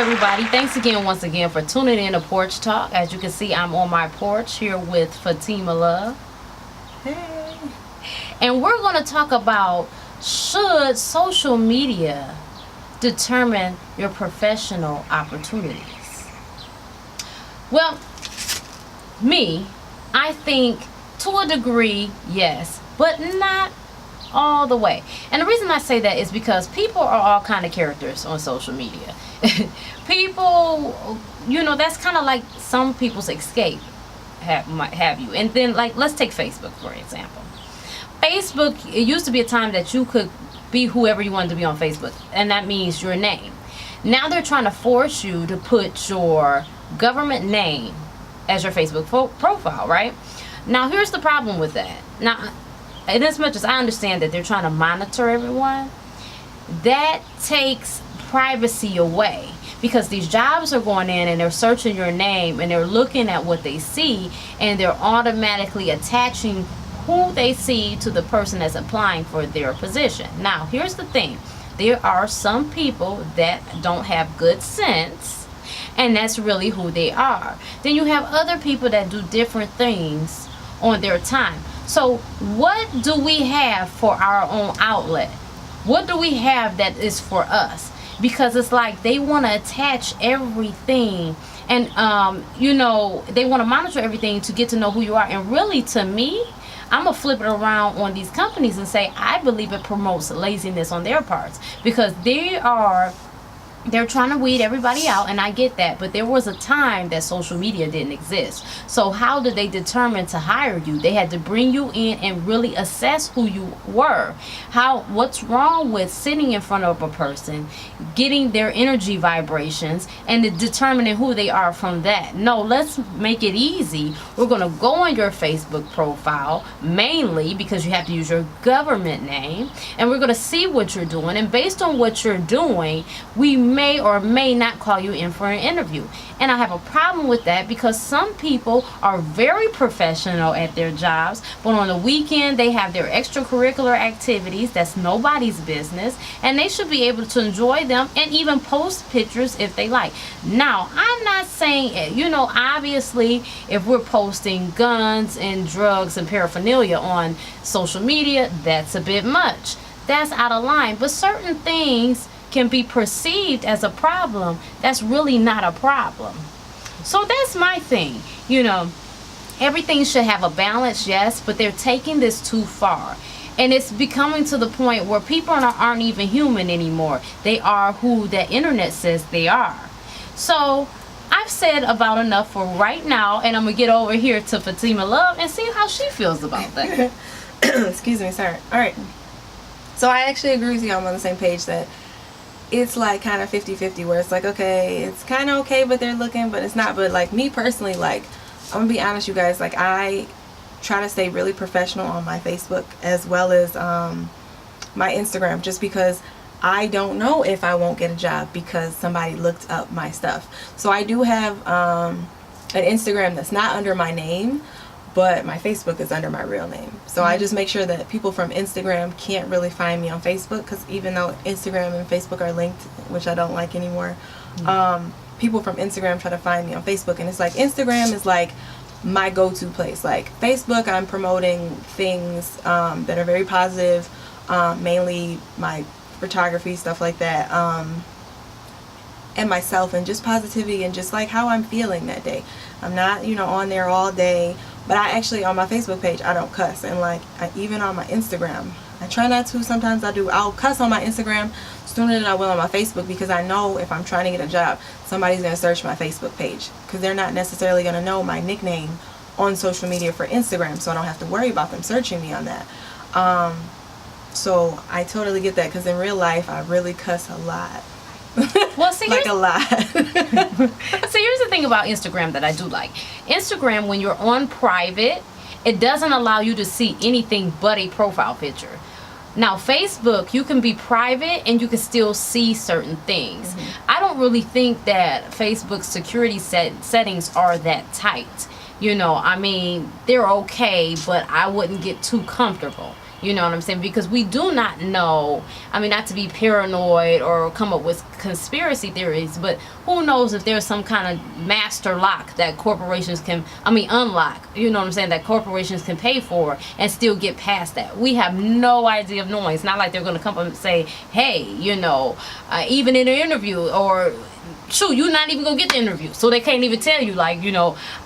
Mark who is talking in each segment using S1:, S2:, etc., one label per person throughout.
S1: everybody. Thanks again, once again, for tuning in to Porch Talk. As you can see, I'm on my porch here with Fatima Love.
S2: Hey.
S1: And we're going to talk about, should social media determine your professional opportunities? Well, I think to a degree, yes, but not all the way. And the reason I say that is because people are all kind of characters on social media. People, that's kind of like some people's escape, might have you. And then, like, let's take Facebook for example. Facebook, it used to be a time that you could be whoever you wanted to be on Facebook, and that means your name. Now they're trying to force you to put your government name as your Facebook profile, right? Now here's the problem with that. Now, and as much as I understand that they're trying to monitor everyone, that takes privacy away, because these jobs are going in and they're searching your name and they're looking at what they see, and they're automatically attaching who they see to the person that's applying for their position. Now, here's the thing. There are some people that don't have good sense, and that's really who they are. Then you have other people that do different things on their time. So what do we have for our own outlet? What do we have that is for us? Because it's like they want to attach everything, and they want to monitor everything to get to know who you are. And really, to me, I'm gonna flip it around on these companies and say I believe it promotes laziness on their parts, because they're trying to weed everybody out, and I get that, but there was a time that social media didn't exist. So how did they determine to hire you? They had to bring you in and really assess who you were. What's wrong with sitting in front of a person, getting their energy vibrations, and determining who they are from that? No, let's make it easy. We're going to go on your Facebook profile, mainly because you have to use your government name, and we're going to see what you're doing, and based on what you're doing, we may or may not call you in for an interview. And I have a problem with that, because some people are very professional at their jobs, but on the weekend they have their extracurricular activities that's nobody's business, and they should be able to enjoy them and even post pictures if they like. Now, I'm not saying, obviously if we're posting guns and drugs and paraphernalia on social media, that's a bit much. That's out of line. But certain things can be perceived as a problem that's really not a problem. So that's my thing. Everything should have a balance, yes, but they're taking this too far, and it's becoming to the point where people aren't even human anymore. They are who the internet says they are. So I've said about enough for right now, and I'm gonna get over here to Fatima Love and see how she feels about that.
S2: Excuse me, sorry. All right, so I actually agree with you. I'm on the same page that it's like kind of 50-50, where it's like, okay, it's kind of okay, but they're looking, but it's not. But like me personally, like, I'm gonna be honest, you guys, like, I try to stay really professional on my Facebook as well as my Instagram, just because I don't know if I won't get a job because somebody looked up my stuff. So I do have an Instagram that's not under my name, but my Facebook is under my real name. So I just make sure that people from Instagram can't really find me on Facebook, because even though Instagram and Facebook are linked, which I don't like anymore, people from Instagram try to find me on Facebook, and it's like Instagram is like my go-to place. Like Facebook, I'm promoting things that are very positive, mainly my photography, stuff like that, and myself, and just positivity and just like how I'm feeling that day. I'm not on there all day. But I actually, on my Facebook page, I don't cuss. And like, even on my Instagram, I try not to. Sometimes I do. I'll cuss on my Instagram sooner than I will on my Facebook, because I know if I'm trying to get a job, somebody's going to search my Facebook page, because they're not necessarily going to know my nickname on social media for Instagram, so I don't have to worry about them searching me on that. So I totally get that, because in real life, I really cuss a lot.
S1: Well, see,
S2: like a lot.
S1: See, here's the thing about Instagram that I do like. Instagram, when you're on private, it doesn't allow you to see anything but a profile picture. Now, Facebook, you can be private and you can still see certain things. I don't really think that Facebook's security settings are that tight. I mean, they're okay, but I wouldn't get too comfortable. You know what I'm saying? Because we do not know, I mean, not to be paranoid or come up with conspiracy theories, but who knows if there's some kind of master lock that corporations can, unlock, you know what I'm saying, that corporations can pay for and still get past that. We have no idea of knowing. It's not like they're going to come up and say, hey, even in an interview, or shoot, you're not even gonna get the interview, so they can't even tell you, like,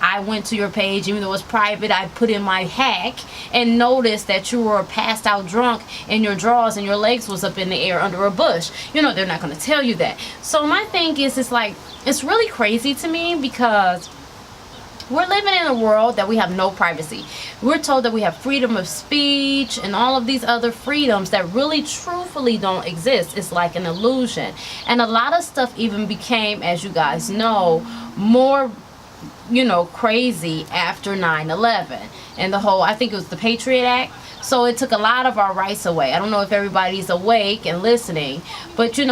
S1: I went to your page, even though it's private, I put in my hack and noticed that you were passed out drunk in your drawers and your legs was up in the air under a bush. They're not gonna tell you that. So my thing is, it's really crazy to me, because we're living in a world that we have no privacy. We're told that we have freedom of speech and all of these other freedoms that really truthfully don't exist. It's like an illusion. And a lot of stuff even became, as you guys know, more crazy after 9/11 and the whole, I think it was the Patriot Act. So it took a lot of our rights away. I don't know if everybody's awake and listening, but you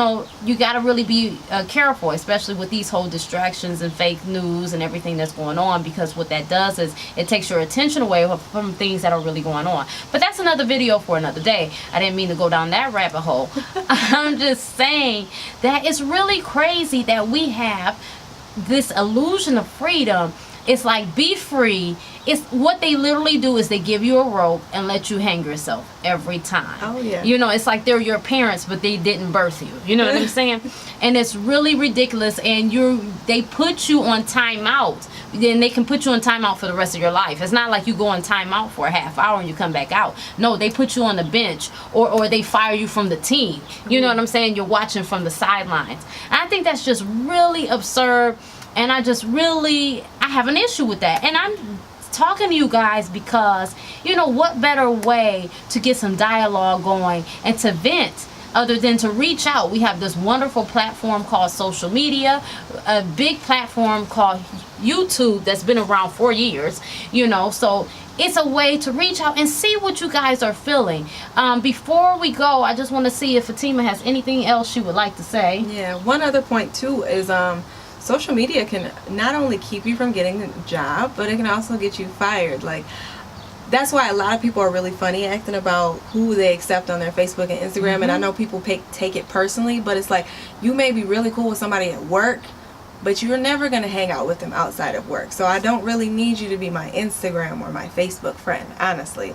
S1: got to really be careful, especially with these whole distractions and fake news and everything that's going on, because what that does is it takes your attention away from things that are really going on. But that's another video for another day. I didn't mean to go down that rabbit hole. I'm just saying that it's really crazy that we have this illusion of freedom. It's like, be free. It's what they literally do is they give you a rope and let you hang yourself every time.
S2: Oh, yeah.
S1: It's like they're your parents, but they didn't birth you. You know what I'm saying? And it's really ridiculous. And they put you on timeout. Then they can put you on timeout for the rest of your life. It's not like you go on timeout for a half hour and you come back out. No, they put you on the bench, or they fire you from the team. You know what I'm saying? You're watching from the sidelines. And I think that's just really absurd. And I have an issue with that. And I'm talking to you guys because, what better way to get some dialogue going and to vent other than to reach out. We have this wonderful platform called social media, a big platform called YouTube that's been around for years, so it's a way to reach out and see what you guys are feeling. Before we go, I just want to see if Fatima has anything else she would like to say.
S2: Yeah, one other point too is social media can not only keep you from getting a job, but it can also get you fired. Like, that's why a lot of people are really funny acting about who they accept on their Facebook and Instagram. Mm-hmm. And I know people take it personally, but it's like, you may be really cool with somebody at work, but you're never going to hang out with them outside of work. So I don't really need you to be my Instagram or my Facebook friend, honestly.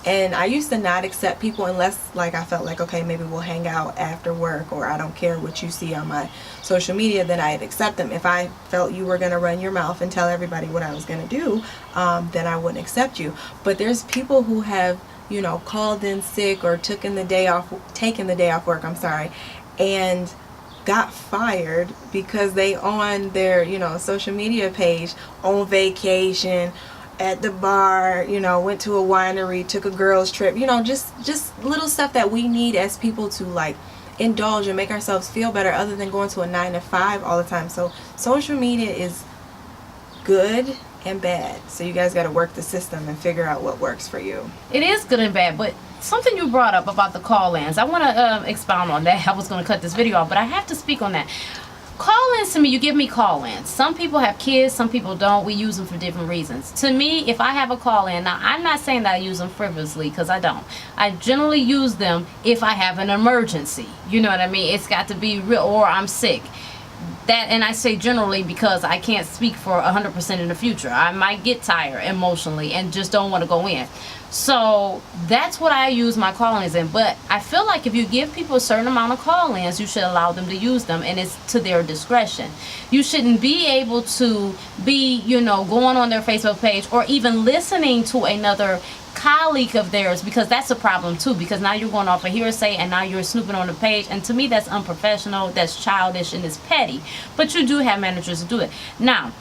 S2: And I used to not accept people unless, like, I felt like, okay, maybe we'll hang out after work, or I don't care what you see on my social media, then I'd accept them. If I felt you were going to run your mouth and tell everybody what I was going to do, then I wouldn't accept you. But there's people who have, called in sick or taken the day off work, and got fired because they on their, social media page on vacation, at the bar, went to a winery, took a girls trip, just little stuff that we need as people to, like, indulge and make ourselves feel better, other than going to a 9 to 5 all the time. So social media is good and bad. So you guys got to work the system and figure out what works for you.
S1: It is good and bad, but something you brought up about the call-ins, I want to expound on that. I was going to cut this video off, but I have to speak on that. Call-ins, to me, you give me call-ins. Some people have kids, some people don't. We use them for different reasons. To me, if I have a call-in, now I'm not saying that I use them frivolously, because I don't. I generally use them if I have an emergency. You know what I mean? It's got to be real, or I'm sick. And I say generally because I can't speak for 100% in the future. I might get tired emotionally and just don't want to go in. So that's what I use my call-ins in. But I feel like if you give people a certain amount of call-ins, you should allow them to use them, and it's to their discretion. You shouldn't be able to be, going on their Facebook page or even listening to another colleague of theirs, because that's a problem too, because now you're going off a hearsay and now you're snooping on the page, and to me that's unprofessional, that's childish, and it's petty. But you do have managers to do it. Now,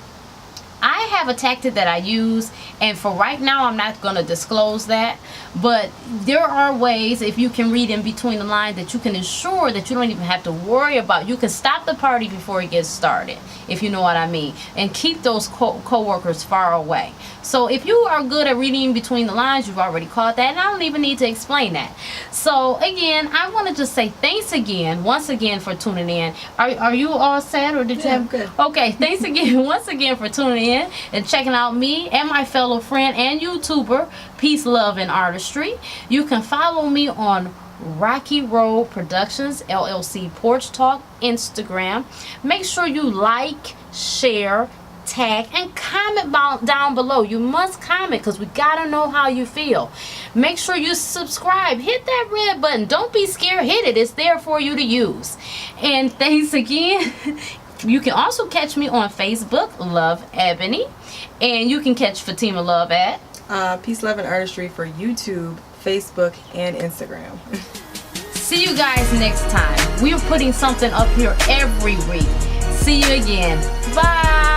S1: I have a tactic that I use, and for right now I'm not going to disclose that, but there are ways, if you can read in between the lines, that you can ensure that you don't even have to worry about. You can stop the party before it gets started, if you know what I mean, and keep those co-workers far away. So if you are good at reading between the lines, you've already caught that, and I don't even need to explain that. So again, I want to just say thanks again, once again, for tuning in. Are you all set, or did you have?
S2: Good.
S1: Okay, thanks again, once again, for tuning in and checking out me and my fellow friend and YouTuber, Peace, Love, and Artistry. You can follow me on Rocky Road Productions LLC Porch Talk Instagram. Make sure you like, share, tag, and comment down below. You must comment because we gotta know how you feel. Make sure you subscribe. Hit that red button. Don't be scared. Hit it. It's there for you to use. And thanks again. You can also catch me on Facebook, Love Ebony, and you can catch Fatima Love at
S2: Peace, Love, and Artistry for YouTube, Facebook, and Instagram.
S1: See you guys next time. We are putting something up here every week. See you again. Bye.